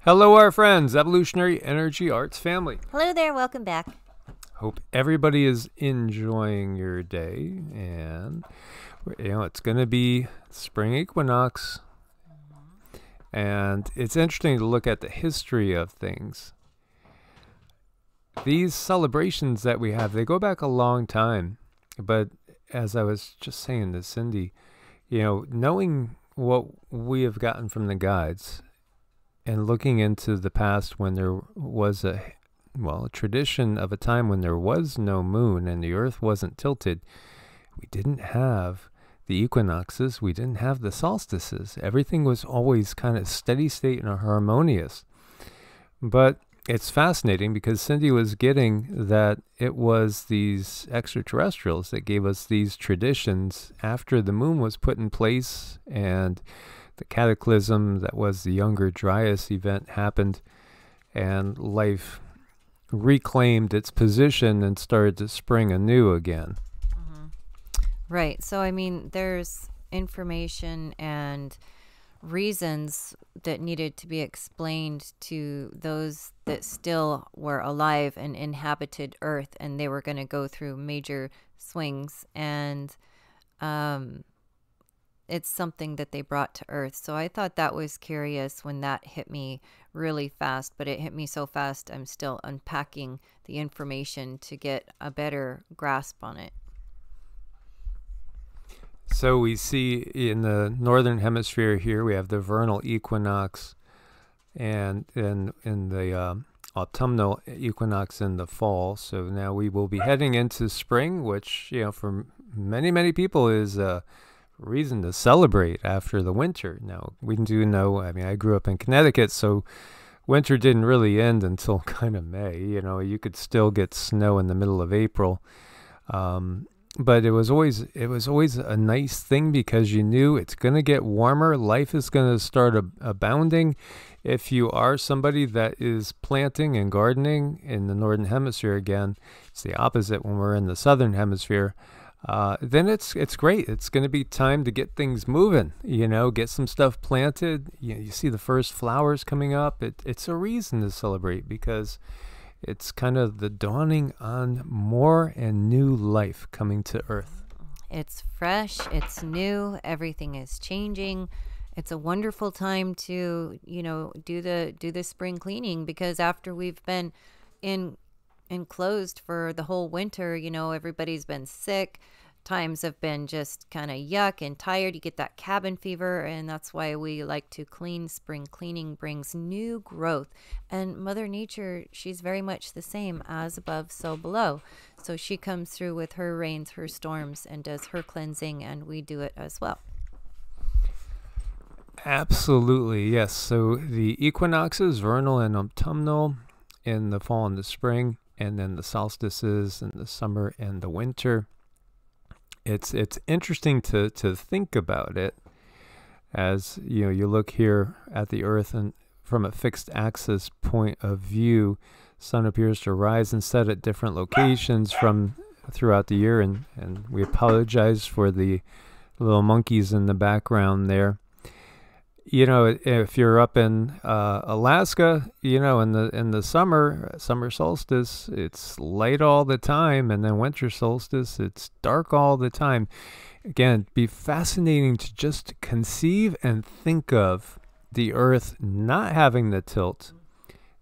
Hello, our friends, Evolutionary Energy Arts family. Hello there, welcome back. Hope everybody is enjoying your day, and it's going to be spring equinox, and it's interesting to look at the history of things. These celebrations that we have, they go back a long time, but as I was just saying to Cindy, knowing what we have gotten from the guides and looking into the past when there was a tradition of a time when there was no moon and the earth wasn't tilted, we didn't have the equinoxes, we didn't have the solstices. Everything was always kind of steady state and harmonious. But it's fascinating because Cindy was getting that it was these extraterrestrials that gave us these traditions after the moon was put in place and the cataclysm that was the Younger Dryas event happened, and life reclaimed its position and started to spring anew again. Mm-hmm. Right. So, I mean, there's information and reasons that needed to be explained to those that still were alive and inhabited Earth, and they were going to go through major swings, and it's something that they brought to Earth. So I thought that was curious when that hit me really fast, but it hit me so fast I'm still unpacking the information to get a better grasp on it. So we see in the northern hemisphere here, we have the vernal equinox, and in the autumnal equinox in the fall. So now we will be heading into spring, which, for many people is reason to celebrate after the winter. Now, we do know, I grew up in Connecticut, so winter didn't really end until kind of May. You could still get snow in the middle of April. But it was always a nice thing because you knew it's going to get warmer. Life is going to start abounding. If you are somebody that is planting and gardening in the northern hemisphere, again, it's the opposite when we're in the southern hemisphere. Then it's great. It's going to be time to get things moving, get some stuff planted. You see the first flowers coming up. It's a reason to celebrate because it's kind of the dawning on more and new life coming to Earth. It's fresh, it's new, everything is changing. It's a wonderful time to, do the spring cleaning, because after we've been enclosed for the whole winter, everybody's been sick. Times have been just kind of yuck and tired. You get that cabin fever, and that's why we like to clean. Spring cleaning brings new growth, and Mother Nature, she's very much the same, as above, so below. So she comes through with her rains, her storms, and does her cleansing, and we do it as well. Absolutely, yes. So the equinoxes, vernal and autumnal, in the fall and the spring, and then the solstices in the summer and the winter. It's interesting to think about it as you look here at the Earth, and from a fixed axis point of view, sun appears to rise and set at different locations from throughout the year, and we apologize for the little monkeys in the background there. If you're up in Alaska, in the summer solstice, it's light all the time, and then winter solstice, it's dark all the time. Again, it'd be fascinating to just conceive and think of the Earth not having the tilt,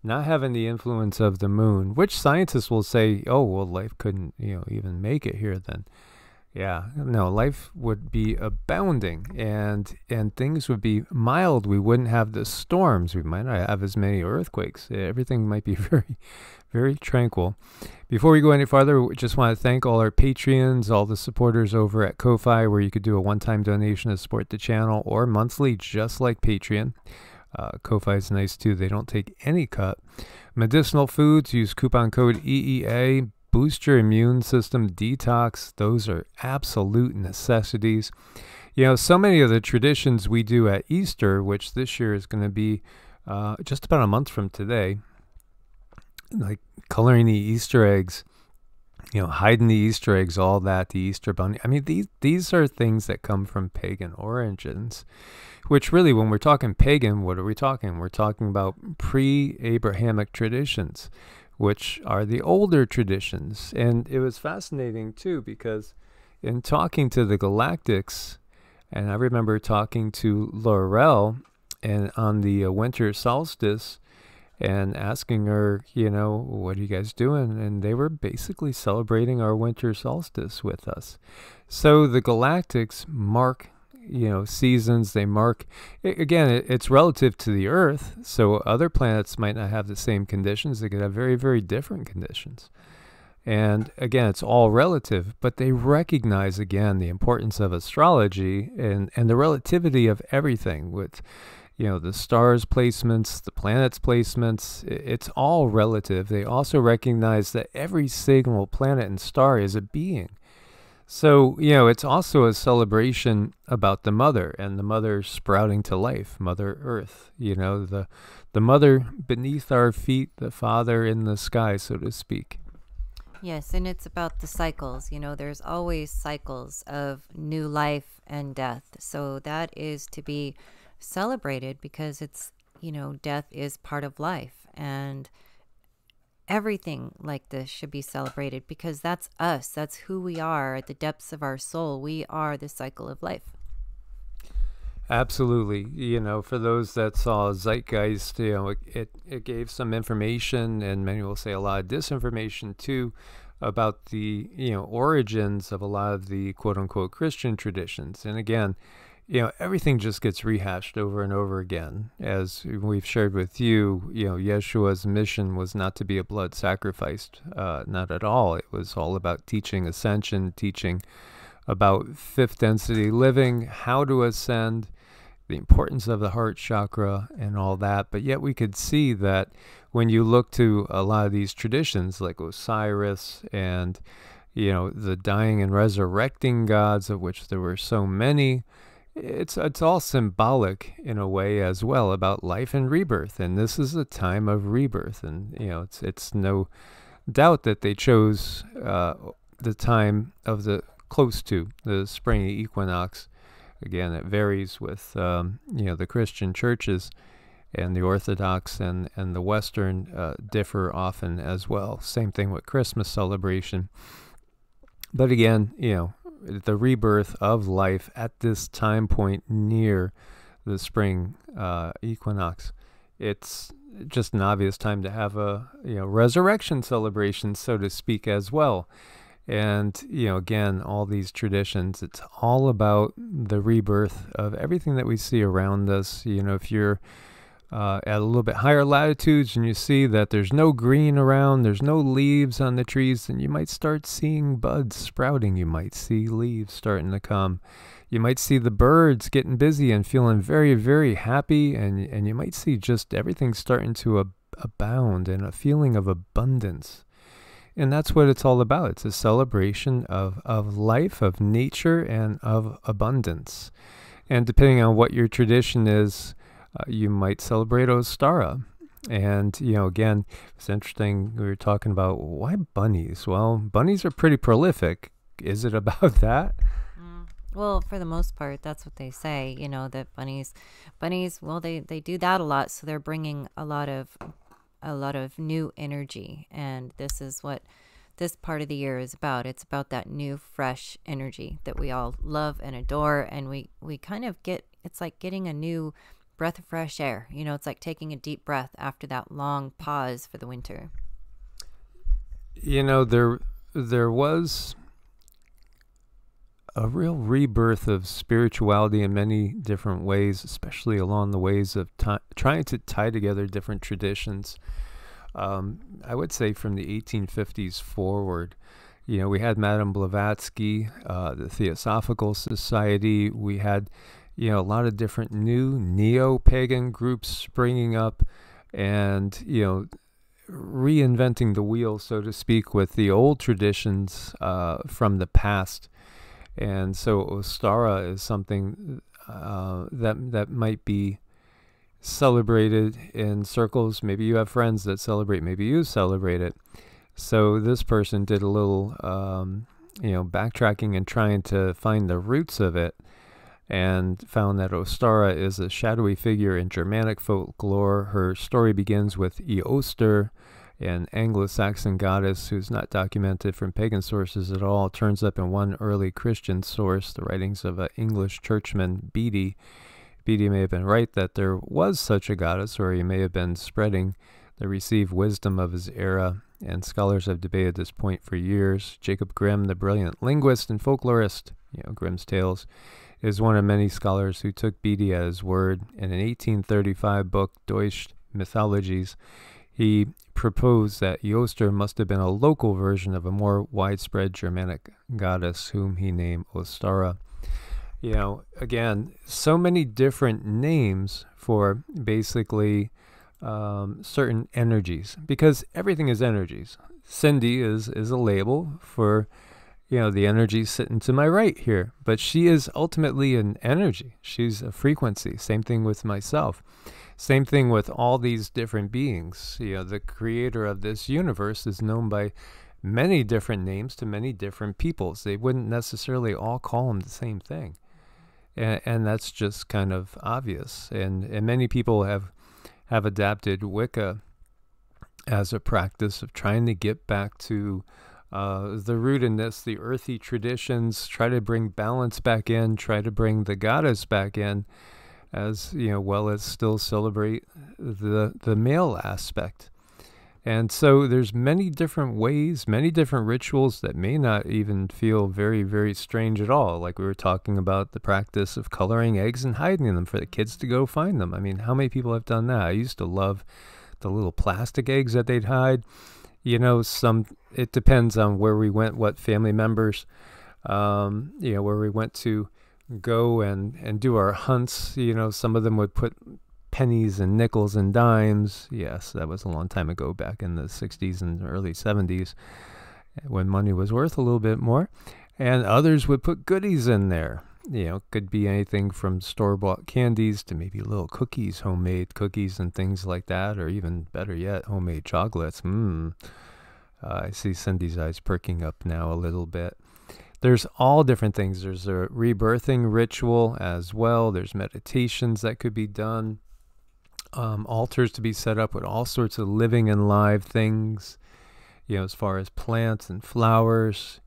not having the influence of the moon, which scientists will say, oh, well, life couldn't, even make it here then. Yeah, no, life would be abounding, and things would be mild. We wouldn't have the storms. We might not have as many earthquakes. Everything might be very, very tranquil. Before we go any farther, we just want to thank all our Patreons, all the supporters over at Ko-Fi, where you could do a one-time donation to support the channel, or monthly, just like Patreon. Ko-Fi is nice too. They don't take any cut. Medicinal foods, use coupon code EEA. Boost your immune system, detox. Those are absolute necessities. So many of the traditions we do at Easter, which this year is going to be just about a month from today, like coloring the Easter eggs hiding the Easter eggs, all that, the Easter bunny. I mean, these are things that come from pagan origins, which really, when we're talking pagan, what are we talking? We're talking about pre-Abrahamic traditions, which are the older traditions. And it was fascinating, too, because in talking to the Galactics, and I remember talking to Laurel and on the winter solstice, and asking her, what are you guys doing? And they were basically celebrating our winter solstice with us. So the Galactics mark, seasons. They mark, again, it's relative to the Earth. So other planets might not have the same conditions. They could have very, very different conditions. And again, it's all relative, but they recognize, again, the importance of astrology and the relativity of everything with, the stars' placements, the planets' placements. It's all relative. They also recognize that every single planet and star is a being. So, it's also a celebration about the mother and the mother sprouting to life, Mother Earth, the mother beneath our feet, the father in the sky, so to speak. Yes, and it's about the cycles. There's always cycles of new life and death. So that is to be celebrated because it's, death is part of life, and everything like this should be celebrated because that's us. That's who we are at the depths of our soul. We are the cycle of life. Absolutely. For those that saw Zeitgeist, it gave some information, and many will say a lot of disinformation too, about the, origins of a lot of the quote unquote Christian traditions. And again, everything just gets rehashed over and over again. As we've shared with you, Yeshua's mission was not to be a blood sacrificed, not at all. It was all about teaching ascension, teaching about fifth density living, how to ascend, the importance of the heart chakra and all that. But yet we could see that when you look to a lot of these traditions like Osiris and, the dying and resurrecting gods, of which there were so many, it's all symbolic in a way as well about life and rebirth. And this is a time of rebirth. And, it's no doubt that they chose the time of the close to the spring equinox. Again, it varies with, the Christian churches, and the Orthodox and the Western differ often as well. Same thing with Christmas celebration. But again, the rebirth of life at this time point near the spring equinox, it's just an obvious time to have a resurrection celebration, so to speak, as well. And again, all these traditions, it's all about the rebirth of everything that we see around us. If you're at a little bit higher latitudes and you see that there's no green around, there's no leaves on the trees, then you might start seeing buds sprouting. You might see leaves starting to come. You might see the birds getting busy and feeling very, very happy. And you might see just everything starting to abound and a feeling of abundance. And that's what it's all about. It's a celebration of life, of nature, and of abundance. And depending on what your tradition is, you might celebrate Ostara. And, again, it's interesting. We were talking about why bunnies? Well, bunnies are pretty prolific. Is it about that? Well, for the most part, that's what they say, that bunnies, well, they do that a lot. So they're bringing a lot of new energy. And this is what this part of the year is about. It's about that new, fresh energy that we all love and adore. And we kind of it's like getting a new breath of fresh air. It's like taking a deep breath after that long pause for the winter. There was a real rebirth of spirituality in many different ways, especially along the ways of trying to tie together different traditions. I would say from the 1850s forward, we had Madame Blavatsky, the Theosophical Society. We had, a lot of different new neo-pagan groups springing up and, reinventing the wheel, so to speak, with the old traditions from the past. And so Ostara is something that might be celebrated in circles. Maybe you have friends that celebrate. Maybe you celebrate it. So this person did a little, backtracking and trying to find the roots of it, and found that Ostara is a shadowy figure in Germanic folklore. Her story begins with Eoster, an Anglo-Saxon goddess who's not documented from pagan sources at all. Turns up in one early Christian source, the writings of an English churchman, Bede. Bede may have been right that there was such a goddess, or he may have been spreading the received wisdom of his era, and scholars have debated this point for years. Jacob Grimm, the brilliant linguist and folklorist, Grimm's Tales, is one of many scholars who took Bede at his word. In an 1835 book, Deutsche Mythologies, he proposed that Eoster must have been a local version of a more widespread Germanic goddess, whom he named Ostara. Again, so many different names for basically certain energies, because everything is energies. Cindy is a label for the energy sitting to my right here, but she is ultimately an energy. She's a frequency. Same thing with myself. Same thing with all these different beings. The creator of this universe is known by many different names to many different peoples. They wouldn't necessarily all call him the same thing. And that's just kind of obvious. And many people have adapted Wicca as a practice of trying to get back to the rootedness, the earthy traditions, try to bring balance back in, try to bring the goddess back in, as well as still celebrate the male aspect. And so there's many different ways, many different rituals that may not even feel very, very strange at all. Like we were talking about the practice of coloring eggs and hiding them for the kids to go find them. I mean, how many people have done that? I used to love the little plastic eggs that they'd hide. It depends on where we went, what family members, where we went to go and do our hunts. Some of them would put pennies and nickels and dimes. Yes, that was a long time ago, back in the 60s and early 70s, when money was worth a little bit more. And others would put goodies in there. Could be anything from store-bought candies to maybe little cookies, homemade cookies and things like that, or even better yet, homemade chocolates. I see Cindy's eyes perking up now a little bit. There's all different things. There's a rebirthing ritual as well. There's meditations that could be done. Altars to be set up with all sorts of living and live things, as far as plants and flowers.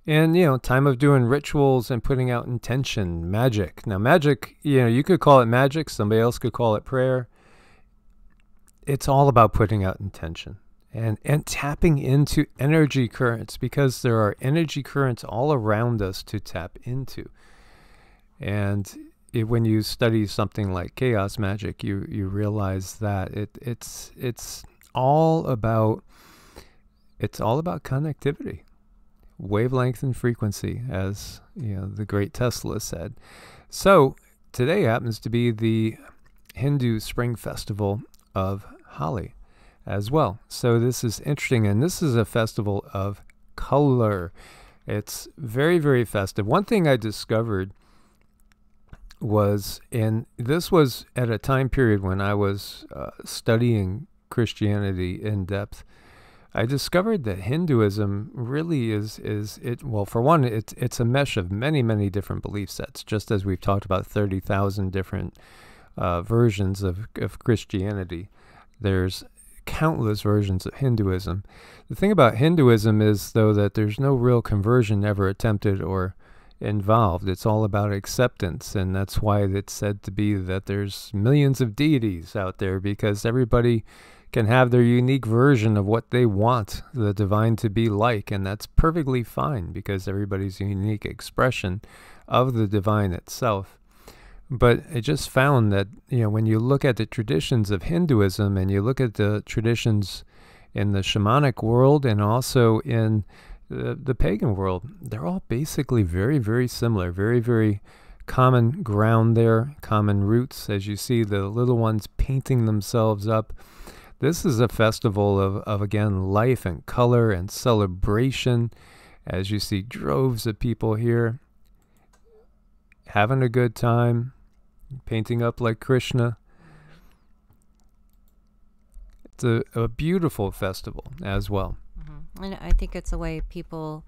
And, time of doing rituals and putting out intention, magic. Now, magic, you could call it magic. Somebody else could call it prayer. It's all about putting out intention and tapping into energy currents, because there are energy currents all around us to tap into. And when you study something like chaos magic, you realize that it's all about connectivity, wavelength and frequency, as the great Tesla said. So today happens to be the Hindu spring festival of Holi as well. So this is interesting, and this is a festival of color. It's very, very festive. One thing I discovered was, and this was at a time period when I was studying Christianity in depth, I discovered that Hinduism really is well, for one, it's a mesh of many, many different belief sets, just as we've talked about 30,000 different versions of Christianity. There's countless versions of Hinduism. The thing about Hinduism is, though, that there's no real conversion ever attempted or involved. It's all about acceptance, and that's why it's said to be that there's millions of deities out there, because everybody can have their unique version of what they want the divine to be like, and that's perfectly fine, because everybody's a unique expression of the divine itself. But I just found that, when you look at the traditions of Hinduism and you look at the traditions in the shamanic world and also in the pagan world, they're all basically very, very similar, very, very common ground there, common roots, as you see the little ones painting themselves up. This is a festival of again, life and color and celebration, as you see droves of people here having a good time, painting up like Krishna. It's a beautiful festival as well. And I think it's a way people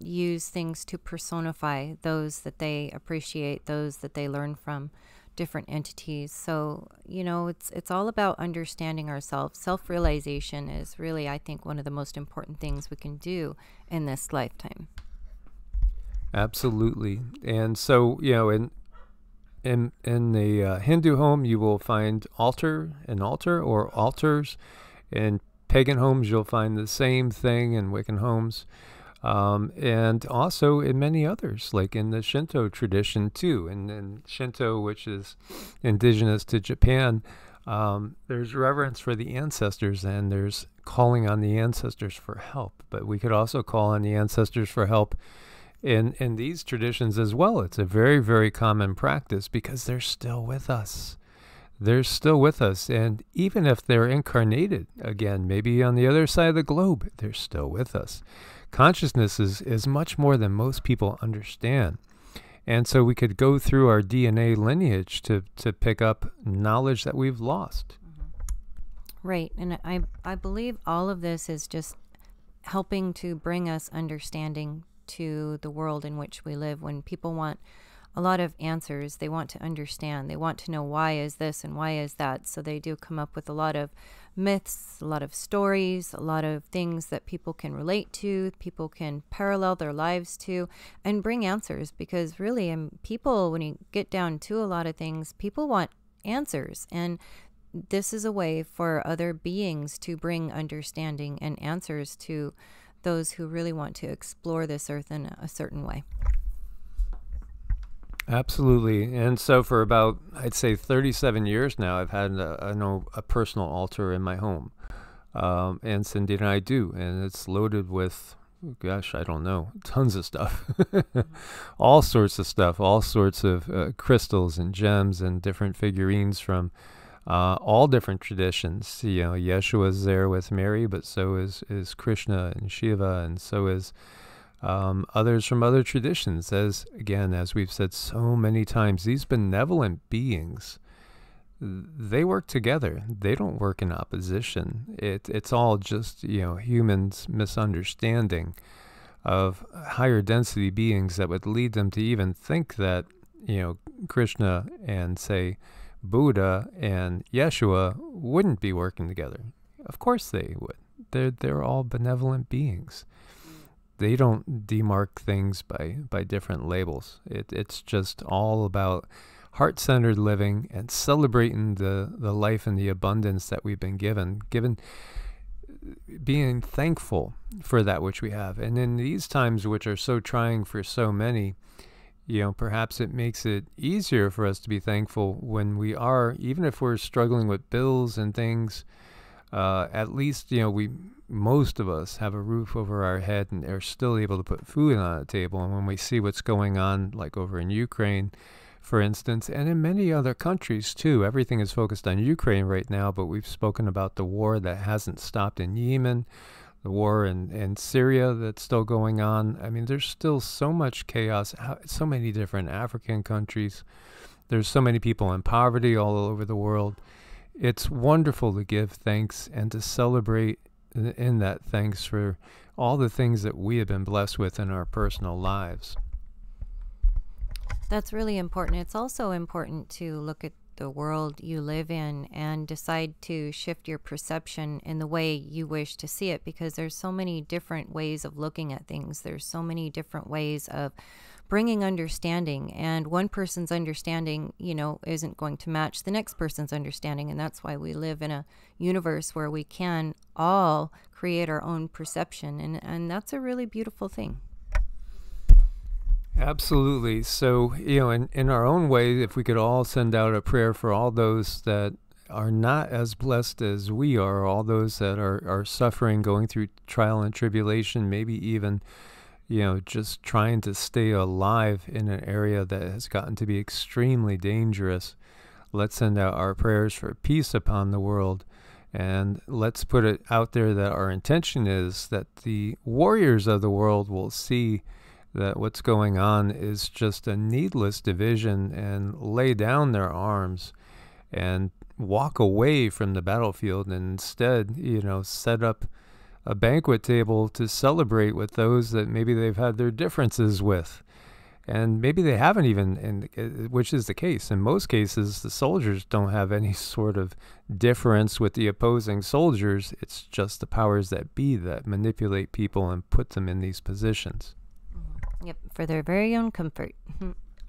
use things to personify those that they appreciate, those that they learn from different entities. So, it's all about understanding ourselves. Self-realization is really, I think, one of the most important things we can do in this lifetime. Absolutely. And so, in the Hindu home, you will find an altar or altars. In pagan homes, you'll find the same thing in Wiccan homes. And also in many others, like in the Shinto tradition too. And in Shinto, which is indigenous to Japan, there's reverence for the ancestors, and there's calling on the ancestors for help. But we could also call on the ancestors for help in these traditions as well. It's a very, very common practice because they're still with us. They're still with us. And even if they're incarnated again, maybe on the other side of the globe, they're still with us. Consciousness is much more than most people understand. And so we could go through our DNA lineage to pick up knowledge that we've lost. Right. And I believe all of this is just helping to bring us understanding to the world in which we live. When people want a lot of answers, they want to understand, they want to know why is this and why is that. So they do come up with a lot of myths, a lot of stories, a lot of things that people can relate to, people can parallel their lives to, and bring answers. Because really, people, when you get down to a lot of things, people want answers. And this is a way for other beings to bring understanding and answers to those who really want to explore this earth in a certain way. Absolutely. And so for about, I'd say 37 years now, I've had a personal altar in my home. And Cindy and I do. And it's loaded with, gosh, I don't know, tons of stuff. All sorts of stuff, all sorts of crystals and gems and different figurines from all different traditions. Yeshua's there with Mary, but so is Krishna and Shiva, and so is others from other traditions. As we've said so many times, these benevolent beings, they work together. They don't work in opposition. It's all just, humans' misunderstanding of higher density beings that would lead them to even think that, Krishna and, say, Buddha and Yeshua wouldn't be working together. Of course they would. They're all benevolent beings. They don't demark things by different labels. It's just all about heart-centered living and celebrating the life and the abundance that we've been given, being thankful for that which we have. And in these times, which are so trying for so many, perhaps it makes it easier for us to be thankful when we are, even if we're struggling with bills and things, at least, most of us have a roof over our head and are still able to put food on the table. And when we see what's going on, like over in Ukraine, for instance, and in many other countries too, everything is focused on Ukraine right now, but we've spoken about the war that hasn't stopped in Yemen, the war in Syria that's still going on. I mean, there's still so much chaos, so many different African countries. There's so many people in poverty all over the world. It's wonderful to give thanks and to celebrate in that thanks for all the things that we have been blessed with in our personal lives. That's really important. It's also important to look at the world you live in and decide to shift your perception in the way you wish to see it, because there's so many different ways of looking at things. There's so many different ways of bringing understanding, and one person's understanding, isn't going to match the next person's understanding. And that's why we live in a universe where we can all create our own perception. And that's a really beautiful thing. Absolutely. So, in our own way, if we could all send out a prayer for all those that are not as blessed as we are, all those that are suffering, going through trial and tribulation, maybe even, just trying to stay alive in an area that has gotten to be extremely dangerous. Let's send out our prayers for peace upon the world. And let's put it out there that our intention is that the warriors of the world will see that what's going on is just a needless division and lay down their arms and walk away from the battlefield and instead, set up a banquet table to celebrate with those that maybe they've had their differences with. And maybe they haven't even, which is the case. In most cases, the soldiers don't have any sort of difference with the opposing soldiers. It's just the powers that be that manipulate people and put them in these positions. Yep, for their very own comfort.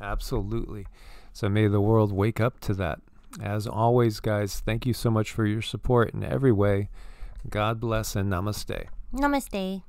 Absolutely. So may the world wake up to that. As always, guys, thank you so much for your support in every way. God bless and namaste. Namaste.